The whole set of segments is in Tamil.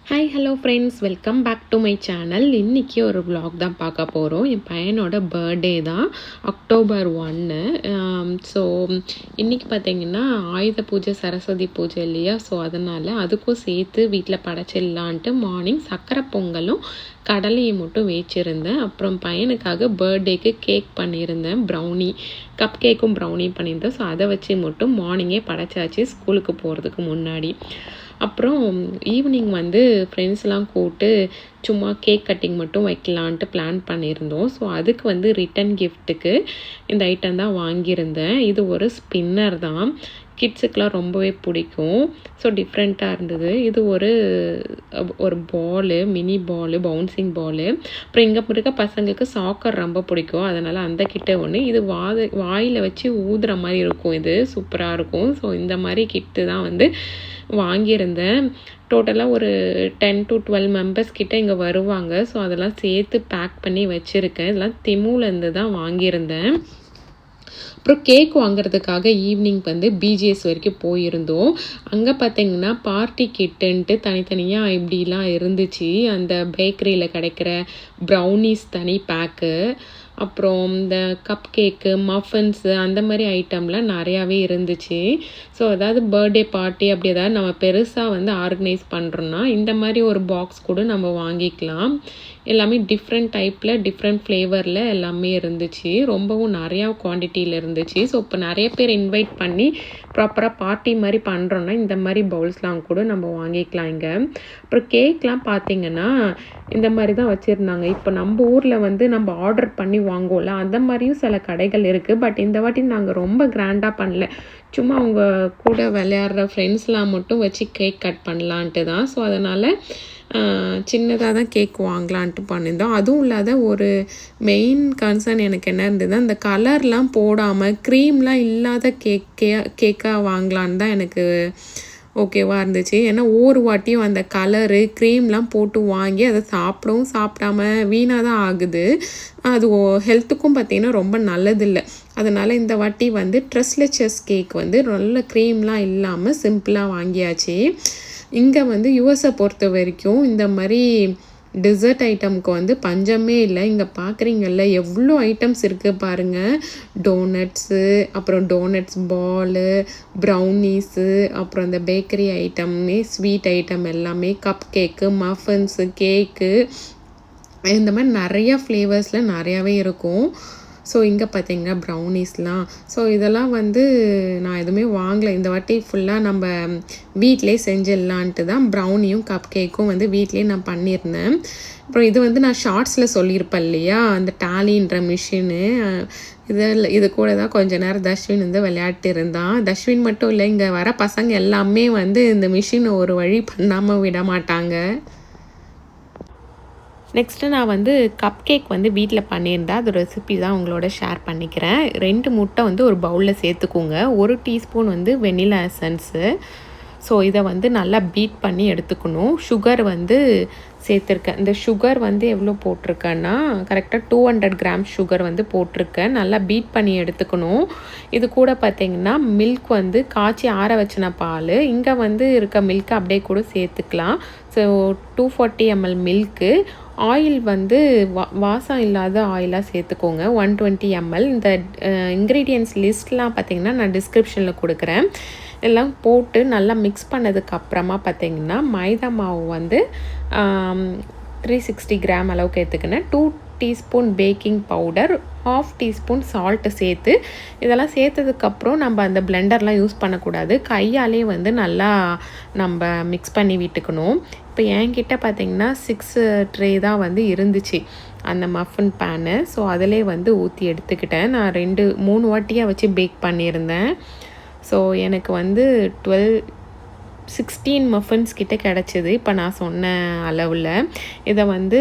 Hi hello friends, welcome back to my channel. இன்றைக்கி ஒரு vlog தான் பார்க்க போகிறோம். என் பையனோட பர்த்டே தான், அக்டோபர் 1. ஸோ இன்றைக்கி பார்த்திங்கன்னா ஆயுத பூஜை, சரஸ்வதி பூஜை இல்லையா? ஸோ அதனால் அதுக்கும் சேர்த்து வீட்டில் படைச்சிடலான்ட்டு மார்னிங் சக்கரை பொங்கலும் கடலையை மட்டும் வேச்சிருந்தேன். அப்புறம் பையனுக்காக பர்த்டேக்கு கேக் பண்ணியிருந்தேன், ப்ரௌனி, கப் கேக்கும் ப்ரௌனி பண்ணியிருந்தேன். ஸோ அதை வச்சு மட்டும் மார்னிங்கே படைச்சாச்சு ஸ்கூலுக்கு போகிறதுக்கு முன்னாடி. அப்புறம் ஈவினிங் வந்து ஃப்ரெண்ட்ஸ்லாம் கூப்பிட்டு சும்மா கேக் கட்டிங் மட்டும் வைக்கலான்ட்டு பிளான் பண்ணியிருந்தோம். ஸோ அதுக்கு வந்து ரிட்டன் கிஃப்ட்டுக்கு இந்த ஐட்டம் தான் வாங்கியிருந்தேன். இது ஒரு ஸ்பின்னர் தான், கிட்ஸுக்கெலாம் ரொம்பவே பிடிக்கும். ஸோ டிஃப்ரெண்ட்டாக இருந்தது. இது ஒரு பாலு, மினி பாலு, பவுன்சிங் பாலு. அப்புறம் இங்கே இருக்க பசங்களுக்கு சாக்கர் ரொம்ப பிடிக்கும், அதனால் அந்த கிட்ட ஒன்று. இது வாயில் வச்சு ஊதுற மாதிரி இருக்கும், இது சூப்பராக இருக்கும். ஸோ இந்த மாதிரி கிட்டு தான் வந்து வாங்கியிருந்தேன். டோட்டலாக ஒரு 10 to 12 மெம்பர்ஸ் கிட்ட இங்கே வருவாங்க. ஸோ அதெல்லாம் சேர்த்து பேக் பண்ணி வச்சுருக்கேன். இதெல்லாம் திமுலேருந்து தான் வாங்கியிருந்தேன். அப்புறம் கேக் வாங்குறதுக்காக ஈவினிங் வந்து பிஜிஎஸ் வரைக்கும் போயிருந்தோம். அங்கே பார்த்திங்கன்னா பார்ட்டி கிட்டுன்ட்டு தனித்தனியாக இப்படிலாம் இருந்துச்சு. அந்த பேக்கரியில் கிடைக்கிற ப்ரௌனிஸ் தனி பேக்கு, அப்புறம் இந்த கப் கேக்கு, மஃபன்ஸு, அந்த மாதிரி ஐட்டம்லாம் நிறையாவே இருந்துச்சு. ஸோ அதாவது பர்த்டே பார்ட்டி அப்படி ஏதாவது நம்ம பெருசாக வந்து ஆர்கனைஸ் பண்ணுறோன்னா இந்த மாதிரி ஒரு பாக்ஸ் கூட நம்ம வாங்கிக்கலாம். எல்லாமே டிஃப்ரெண்ட் டைப்பில், டிஃப்ரெண்ட் ஃப்ளேவரில் எல்லாமே இருந்துச்சு. ரொம்பவும் நிறையா குவான்டிட்டியில் இருந்துச்சு. ஸோ இப்போ நிறைய பேர் இன்வைட் பண்ணி ப்ராப்பராக பார்ட்டி மாதிரி பண்ணுறோன்னா இந்த மாதிரி பவுல்ஸ்லாம் கூட நம்ம வாங்கிக்கலாம் இங்கே. அப்புறம் கேக்லாம் பார்த்திங்கன்னா இந்த மாதிரி தான் வச்சுருந்தாங்க. இப்போ நம்ம ஊரில் வந்து நம்ம ஆர்டர் பண்ணி வாங்குவோம்ல, அந்த மாதிரியும் சில கடைகள் இருக்குது. பட் இந்த வாட்டி நாங்கள் ரொம்ப கிராண்டாக பண்ணல, சும்மா அவங்க கூட விளையாடுற ஃப்ரெண்ட்ஸ்லாம் மட்டும் வச்சு கேக் கட் பண்ணலான்ட்டு தான். ஸோ அதனால் சின்னதாக தான் கேக் வாங்கலான்ட்டு பண்ணியிருந்தோம். அதுவும் இல்லாத ஒரு மெயின் கன்சர்ன் எனக்கு என்ன இருந்தது, அந்த கலர்லாம் போடாமல் க்ரீம்லாம் இல்லாத கேக்காக வாங்கலான்னு தான் எனக்கு ஓகேவாக இருந்துச்சு. ஏன்னா ஒவ்வொரு வாட்டியும் அந்த கலரு க்ரீம்லாம் போட்டு வாங்கி அதை சாப்பிடாம வீணாக தான் ஆகுது. அது ஹெல்த்துக்கும் பார்த்திங்கன்னா ரொம்ப நல்லதில்லை. அதனால் இந்த வாட்டி வந்து ட்ரெஸ்லெச்சஸ் கேக் வந்து நல்ல க்ரீம்லாம் இல்லாமல் சிம்பிளாக வாங்கியாச்சு. இங்கே வந்து யூஎஸை பொறுத்த வரைக்கும் இந்த மாதிரி டெசர்ட் ஐட்டமுக்கு வந்து பஞ்சமே இல்லை. இங்கே பார்க்குறீங்கல்ல எவ்வளோ ஐட்டம்ஸ் இருக்குது பாருங்கள். டோனட்ஸு, அப்புறம் டோனட்ஸ் பாலு, ப்ரௌனீஸு, அப்புறம் இந்த பேக்கரி ஐட்டம்மே, ஸ்வீட் ஐட்டம் எல்லாமே, கப் கேக்கு, மஃபன்ஸு, கேக்கு, இந்த மாதிரி நிறையா ஃப்ளேவர்ஸில் நிறையாவே இருக்கும். ஸோ இங்கே பார்த்தீங்கன்னா ப்ரௌனீஸ்லாம். ஸோ இதெல்லாம் வந்து நான் எதுவுமே வாங்கலை இந்த வாட்டி. ஃபுல்லாக நம்ம வீட்டிலே செஞ்சிடலான்ட்டு தான் ப்ரௌனியும் கப் கேக்கும் வந்து வீட்டிலே நான் பண்ணியிருந்தேன். அப்புறம் இது வந்து நான் ஷார்ட்ஸில் சொல்லியிருப்பேன் இல்லையா, அந்த டாலின்ற மிஷினு, இது கூட தான் கொஞ்ச நேரம் தஷ்வின் வந்து விளையாட்டு இருந்தான். தஷ்வின் மட்டும் இல்லை, இங்கே வர பசங்க எல்லாமே வந்து இந்த மிஷினை ஒரு வழி பண்ணாமல் விட மாட்டாங்க. நெக்ஸ்ட்டு நான் வந்து கப் கேக் வந்து வீட்டில் பண்ணியிருந்தேன். அது ரெசிபி தான் உங்களோட ஷேர் பண்ணிக்கிறேன். 2 முட்டை வந்து ஒரு பவுலில் சேர்த்துக்கோங்க. 1 டீஸ்பூன் வந்து வெனிலா எசன்ஸு. ஸோ இதை வந்து நல்லா பீட் பண்ணி எடுத்துக்கணும். சுகர் வந்து சேர்த்துருக்கேன். இந்த சுகர் வந்து எவ்வளோ போட்டிருக்கேன்னா கரெக்டாக 200 கிராம் சுகர் வந்து போட்டிருக்கேன். நல்லா பீட் பண்ணி எடுத்துக்கணும். இது கூட பார்த்திங்கன்னா மில்க் வந்து காய்ச்சி ஆற வச்சின பால், இங்கே வந்து இருக்க மில்க்கு அப்படியே கூட சேர்த்துக்கலாம். So 240 ml milk. ஆயில் வந்து வாசம் இல்லாத ஆயிலாக சேர்த்துக்கோங்க, 120 ml. இந்த இன்க்ரீடியன்ட்ஸ் லிஸ்ட்லாம் பார்த்திங்கன்னா நான் டிஸ்கிரிப்ஷனில் கொடுக்குறேன். எல்லாம் போட்டு நல்லா மிக்ஸ் பண்ணதுக்கப்புறமா பார்த்திங்கன்னா மைதா மாவு வந்து 360 கிராம் அளவுக்கு எடுத்துக்கினேன். 2 teaspoon baking powder, 1/2 teaspoon salt சேர்த்து, இதெல்லாம் சேர்த்ததுக்கப்புறம் நம்ம அந்த பிளெண்டர்லாம் யூஸ் பண்ணக்கூடாது, கையாலே வந்து நல்லா நம்ம மிக்ஸ் பண்ணி விட்டுக்கணும். இப்போ என்கிட்ட பார்த்திங்கன்னா 6 ட்ரே தான் வந்து இருந்துச்சு அந்த மஃபின் பேனு. ஸோ அதிலே வந்து ஊற்றி எடுத்துக்கிட்டேன். நான் 3 வாட்டியாக வச்சு பேக் பண்ணியிருந்தேன். ஸோ எனக்கு வந்து 16 மஃபின்ஸ் கிட்ட கிடச்சிது இப்போ நான் சொன்ன அளவில். இதை வந்து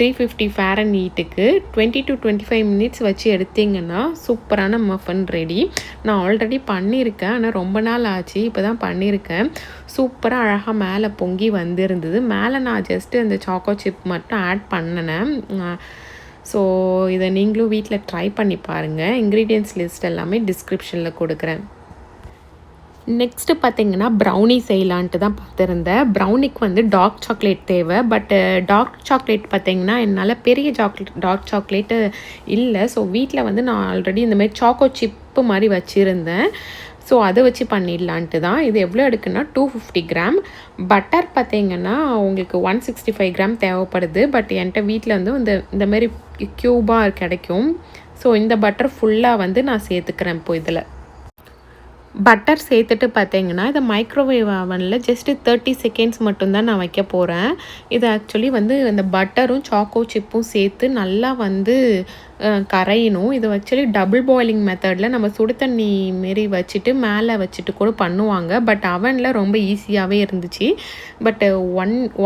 350 ஃபாரன்ஹீட்டுக்கு 20 to 25 மினிட்ஸ் வச்சு எடுத்திங்கன்னா சூப்பரான மஃபன் ரெடி. நான் ஆல்ரெடி பண்ணியிருக்கேன், ஆனால் ரொம்ப நாள் ஆச்சு, இப்போ தான் பண்ணியிருக்கேன். சூப்பராக அழகாக மேலே பொங்கி வந்திருந்தது. மேலே நான் ஜஸ்ட்டு அந்த சாக்கோ சிப் மட்டும் ஆட் பண்ணினேன். ஸோ இதை நீங்களும் வீட்டில் ட்ரை பண்ணி பாருங்கள். இன்க்ரீடியன்ட்ஸ் லிஸ்ட் எல்லாமே டிஸ்கிரிப்ஷனில் கொடுக்குறேன். நெக்ஸ்ட்டு பார்த்தீங்கன்னா ப்ரௌனி செய்யலான்ட்டு தான் பார்த்துருந்தேன். ப்ரௌனிக்கு வந்து டார்க் சாக்லேட் தேவை. பட்டு டார்க் சாக்லேட் பார்த்தீங்கன்னா என்னால் பெரிய டார்க் சாக்லேட்டு இல்லை. ஸோ வீட்டில் வந்து நான் ஆல்ரெடி இந்தமாதிரி சாக்கோ சிப்பு மாதிரி வச்சுருந்தேன். ஸோ அதை வச்சு பண்ணிடலான்ட்டு தான். இது எவ்வளோ எடுக்குன்னா 250 கிராம். பட்டர் பார்த்தீங்கன்னா உங்களுக்கு 165 கிராம் தேவைப்படுது. பட் என்கிட்ட வீட்டில் வந்து இந்தமாரி க்யூபாக கிடைக்கும். ஸோ இந்த பட்டர் ஃபுல்லாக வந்து நான் சேர்த்துக்கிறேன் இப்போ இதில். பட்டர் சேர்த்துட்டு பார்த்தீங்கன்னா இதை மைக்ரோவேவ் அவனில் ஜஸ்ட்டு 30 செகண்ட்ஸ் மட்டும்தான் நான் வைக்க போகிறேன். இது ஆக்சுவலி வந்து இந்த பட்டரும் சாக்கோ சிப்பும் சேர்த்து நல்லா வந்து கரையணும். இது ஆக்சுவலி டபுள் பாயிலிங் மெத்தடில் நம்ம சுடு தண்ணி மாரி வச்சுட்டு மேலே வச்சுட்டு கூட பண்ணுவாங்க. பட் அவனில் ரொம்ப ஈஸியாகவே இருந்துச்சு. பட்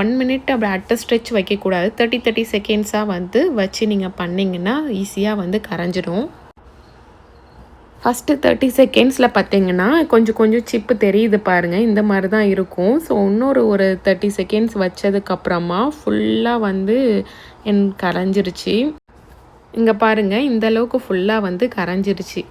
ஒன் மினிட் அப்படி அட்ட ஸ்ட்ரெச் வைக்கக்கூடாது. 30 செகண்ட்ஸாக வந்து வச்சு நீங்கள் பண்ணிங்கன்னா ஈஸியாக வந்து கரைஞ்சிடும். ஃபஸ்ட்டு 30 செகண்ட்ஸில் பார்த்தீங்கன்னா கொஞ்சம் சிப்பு தெரியுது பாருங்கள், இந்த மாதிரி தான் இருக்கும். ஸோ இன்னொரு 30 செகண்ட்ஸ் வச்சதுக்கப்புறமா ஃபுல்லாக வந்து கரைஞ்சிருச்சு. இங்கே பாருங்கள், இந்த அளவுக்கு ஃபுல்லாக வந்து கரைஞ்சிருச்சு.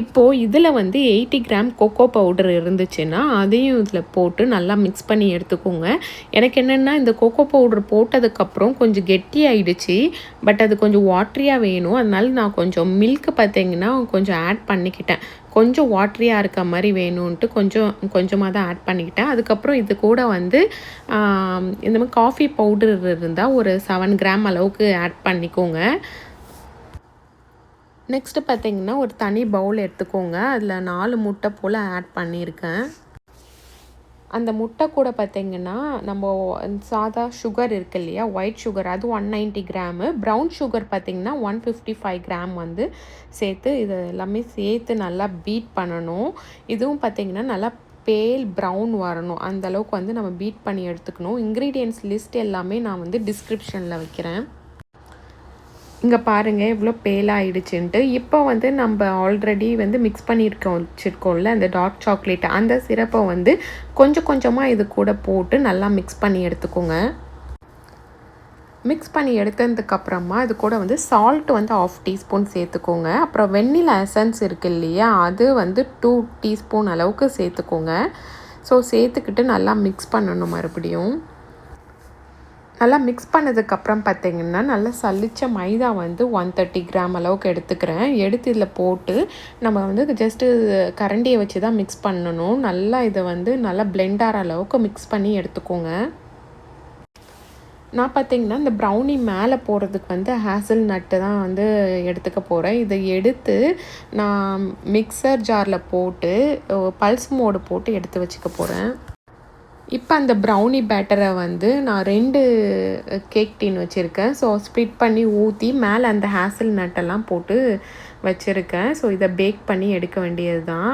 இப்போது இதில் வந்து 80 கிராம் கொக்கோ பவுடர் இருந்துச்சுன்னா அதையும் இதில் போட்டு நல்லா மிக்ஸ் பண்ணி எடுத்துக்கோங்க. எனக்கு என்னென்னா இந்த கொக்கோ பவுடர் போட்டதுக்கப்புறம் கொஞ்சம் கெட்டி ஆகிடுச்சு. பட் அது கொஞ்சம் வாட்ரியாக வேணும். அதனால நான் கொஞ்சம் மில்க்கு பார்த்தீங்கன்னா கொஞ்சம் ஆட் பண்ணிக்கிட்டேன். கொஞ்சம் வாட்ரியாக இருக்க மாதிரி வேணும்ன்ட்டு கொஞ்சமாக தான் ஆட் பண்ணிக்கிட்டேன். அதுக்கப்புறம் இது கூட வந்து இந்த மாதிரி காஃபி பவுடர் இருந்தால் ஒரு 7 கிராம் அளவுக்கு ஆட் பண்ணிக்கோங்க. நெக்ஸ்ட்டு பார்த்தீங்கன்னா ஒரு தனி பவுல் எடுத்துக்கோங்க. அதில் 4 முட்டை போல் ஆட் பண்ணியிருக்கேன். அந்த முட்டை கூட பார்த்தீங்கன்னா நம்ம சாதா சுகர் இருக்கு இல்லையா, ஒயிட் சுகர், அது 190 கிராமு. ப்ரௌன் சுகர் பார்த்தீங்கன்னா 155 கிராம் வந்து சேர்த்து இது எல்லாமே சேர்த்து நல்லா பீட் பண்ணணும். இதுவும் பார்த்தீங்கன்னா நல்லா பேல் ப்ரௌன் வரணும். அந்தளவுக்கு வந்து நம்ம பீட் பண்ணி எடுத்துக்கணும். இன்க்ரீடியன்ட்ஸ் லிஸ்ட் எல்லாமே நான் வந்து டிஸ்கிரிப்ஷனில் வைக்கிறேன். இங்கே பாருங்கள் எவ்வளோ பேலாகிடுச்சுன்ட்டு. இப்போ வந்து நம்ம ஆல்ரெடி வந்து மிக்ஸ் வச்சுருக்கோம்ல அந்த டார்க் சாக்லேட், அந்த சிரப்பை வந்து கொஞ்சமாக இது கூட போட்டு நல்லா மிக்ஸ் பண்ணி எடுத்துக்கோங்க. மிக்ஸ் பண்ணி எடுத்ததுக்கப்புறமா இது கூட வந்து சால்ட் வந்து 1/2 டீஸ்பூன் சேர்த்துக்கோங்க. அப்புறம் வெண்ணிலா எசன்ஸ் இருக்குது இல்லையா, அது வந்து 2 டீஸ்பூன் அளவுக்கு சேர்த்துக்கோங்க. ஸோ சேர்த்துக்கிட்டு நல்லா மிக்ஸ் பண்ணணும். மறுபடியும் நல்லா மிக்ஸ் பண்ணதுக்கப்புறம் பார்த்தீங்கன்னா நல்லா சலிச்ச மைதா வந்து 130 கிராம் அளவுக்கு எடுத்துக்கிறேன். எடுத்து இதில் போட்டு நம்ம வந்து ஜஸ்ட்டு கரண்டியை வச்சு தான் மிக்ஸ் பண்ணணும். நல்லா இதை வந்து நல்லா பிளெண்ட் ஆகிற அளவுக்கு மிக்ஸ் பண்ணி எடுத்துக்கோங்க. நான் பார்த்தீங்கன்னா இந்த ப்ரௌனி மேலே போடுறதுக்கு வந்து ஹேசல் நட்டு தான் வந்து எடுத்துக்க போகிறேன். இதை எடுத்து நான் மிக்சர் ஜாரில் போட்டு பல்ஸ் மோடு போட்டு எடுத்து வச்சுக்க போகிறேன். இப்போ அந்த ப்ரௌனி பேட்டரை வந்து நான் 2 கேக் டீன் வச்சுருக்கேன். ஸோ ஸ்ப்ளிட் பண்ணி ஊற்றி மேலே அந்த ஹேசல் நட்டெல்லாம் போட்டு வச்சுருக்கேன். ஸோ இதை பேக் பண்ணி எடுக்க வேண்டியது தான்.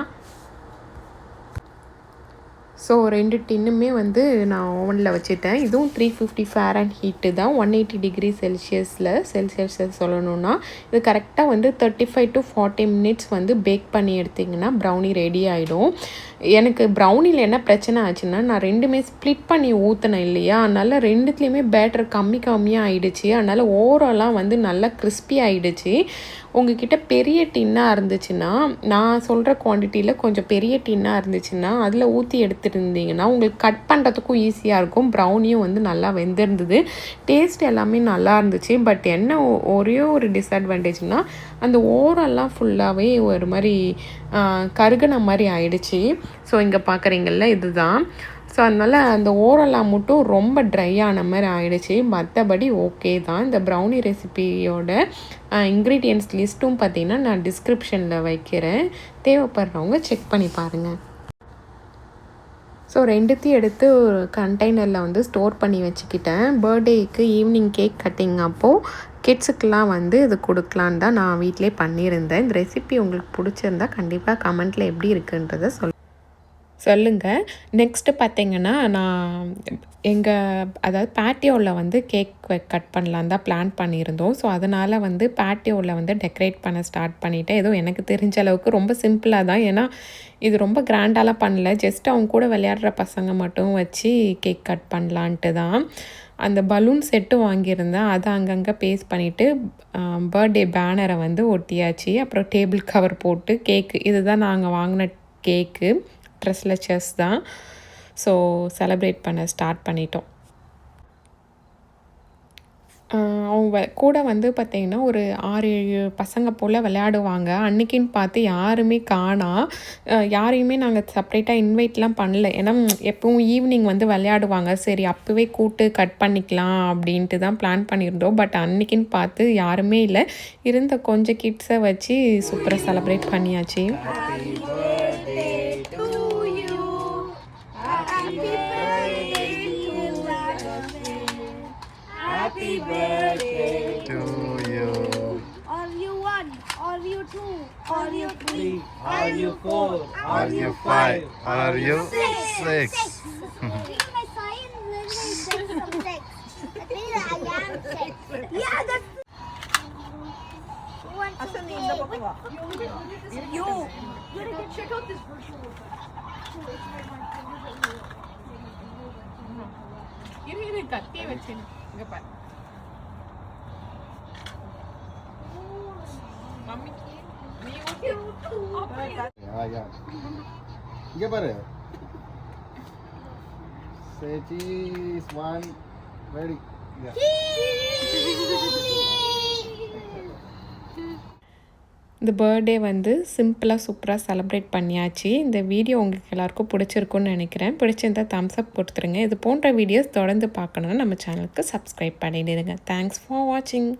ஸோ 2 டின்னுமே வந்து நான் ஓவனில் வச்சுட்டேன். இதுவும் 350 ஃபேரன் ஹீட்டு தான், 180 டிகிரி செல்சியஸில் சொல்லணுன்னா. இது கரெக்டாக வந்து 35 to 40 மினிட்ஸ் வந்து பேக் பண்ணி எடுத்திங்கன்னா ப்ரௌனி ரெடி ஆகிடும். எனக்கு ப்ரௌனியில் என்ன பிரச்சனை ஆச்சுன்னா, நான் 2மே ஸ்ப்ளிட் பண்ணி ஊற்றினேன் இல்லையா, அதனால் 2த்துலேயுமே பேட்டர் கம்மியாக ஆகிடுச்சு. அதனால் ஓரெல்லாம் வந்து நல்லா கிறிஸ்பி ஆகிடுச்சு. உங்ககிட்ட பெரிய டின்னாக இருந்துச்சுன்னா, நான் சொல்கிற குவான்டிட்டியில் கொஞ்சம் பெரிய டின்னாக இருந்துச்சுன்னா அதில் ஊற்றி எடுத்துருந்தீங்கன்னா உங்களுக்கு கட் பண்ணுறதுக்கும் ஈஸியாக இருக்கும். ப்ரௌனியும் வந்து நல்லா வெந்திருந்தது. டேஸ்ட் எல்லாமே நல்லா இருந்துச்சு. பட் என்ன ஒரே ஒரு டிஸ்அட்வான்டேஜ்னால் அந்த ஓரெல்லாம் ஃபுல்லாகவே ஒரு மாதிரி கருகின மாதிரி ஆயிடுச்சு. ஸோ இங்கே பார்க்குறீங்கள்ல, இதுதான். ஸோ அதனால் அந்த ஓரெல்லாம் மட்டும் ரொம்ப ட்ரை ஆன மாதிரி ஆகிடுச்சு. மற்றபடி ஓகே தான். இந்த ப்ரௌனி ரெசிபியோட இன்க்ரீடியன்ட்ஸ் லிஸ்ட்டும் பார்த்திங்கன்னா நான் டிஸ்கிரிப்ஷனில் வைக்கிறேன். தேவைப்படுறவங்க செக் பண்ணி பாருங்கள். ஸோ 2த்தையும் எடுத்து ஒரு கண்டெய்னரில் வந்து ஸ்டோர் பண்ணி வச்சுக்கிட்டேன். பர்த்டேக்கு ஈவினிங் கேக் கட்டிங் அப்போது கிட்ஸுக்கெலாம் வந்து இது கொடுக்கலான்னு தான் நான் வீட்டிலே பண்ணியிருந்தேன். இந்த ரெசிபி உங்களுக்கு பிடிச்சிருந்தா கண்டிப்பாக கமெண்ட்டில் எப்படி இருக்குன்றதை சொல்லுங்கள். நெக்ஸ்ட்டு பார்த்தீங்கன்னா, நான் அதாவது பேட்டியோவில் வந்து கேக் கட் பண்ணலான்னு தான் பிளான் பண்ணியிருந்தோம். ஸோ, அதனால் வந்து பேட்டியோவில் வந்து டெக்கரேட் பண்ண ஸ்டார்ட் பண்ணிவிட்டேன். ஏதோ எனக்கு தெரிஞ்ச அளவுக்கு ரொம்ப சிம்பிளாக தான். ஏன்னா, இது ரொம்ப கிராண்டாலாம் பண்ணல. ஜஸ்ட் அவங்க கூட விளையாடுற பசங்க மட்டும் வச்சு கேக் கட் பண்ணலான்ட்டு தான். அந்த பலூன் செட்டும் வாங்கியிருந்தேன். அதை அங்கங்கே பேஸ்ட் பண்ணிவிட்டு பர்த்டே பேனரை வந்து ஒட்டியாச்சு. அப்புறம் டேபிள் கவர் போட்டு கேக்கு இதுதான் நாங்கள் வாங்கின கேக்கு. ட்ரெஸ்ஸில் செஸ் தான். ஸோ செலப்ரேட் பண்ண ஸ்டார்ட் பண்ணிட்டோம். அவங்க கூட வந்து பார்த்திங்கன்னா ஒரு 6-7 பசங்க போல் விளையாடுவாங்க. அன்றைக்கின்னு பார்த்து யாருமே காணா. யாரையுமே நாங்கள் செப்ரேட்டாக இன்வைட்லாம் பண்ணல. ஏன்னா எப்பவும் ஈவினிங் வந்து விளையாடுவாங்க. சரி அப்போவே கூப்பிட்டு கட் பண்ணிக்கலாம் அப்படின்ட்டு தான் பிளான் பண்ணியிருந்தோம். பட் அன்றைக்கின்னு பார்த்து யாருமே இல்லை. இருந்த கொஞ்சம் கிட்ஸை வச்சு சூப்பராக செலப்ரேட் பண்ணியாச்சு. Happy birthday to you. Are you 1? Are you 2? Are you 3? Are you 4? Are you 5? Are you 6? Even my science level is 6 from 6. That means I am 6. Yeah, that's... Who wants to play? You. You gotta check out this virtual இரு கத்தியை வச்சு இங்கே பாரு. மம்மிக்கு நீ Yeah. Iga pare. Say cheese. 1. Ready. Yeah. இந்த பர்த்டே வந்து சிம்பிளாக சூப்பராக செலிப்ரேட் பண்ணியாச்சு. இந்த வீடியோ உங்களுக்கு எல்லாருக்கும் பிடிச்சிருக்குன்னு நினைக்கிறேன். பிடிச்சிருந்தா தம்ஸ் அப் கொடுத்துருங்க. இது போன்ற வீடியோஸ் தொடர்ந்து பார்க்கணுன்னா நம்ம சேனலுக்கு சப்ஸ்கிரைப் பண்ணிடுங்க. தேங்க்ஸ் ஃபார் வாட்சிங்.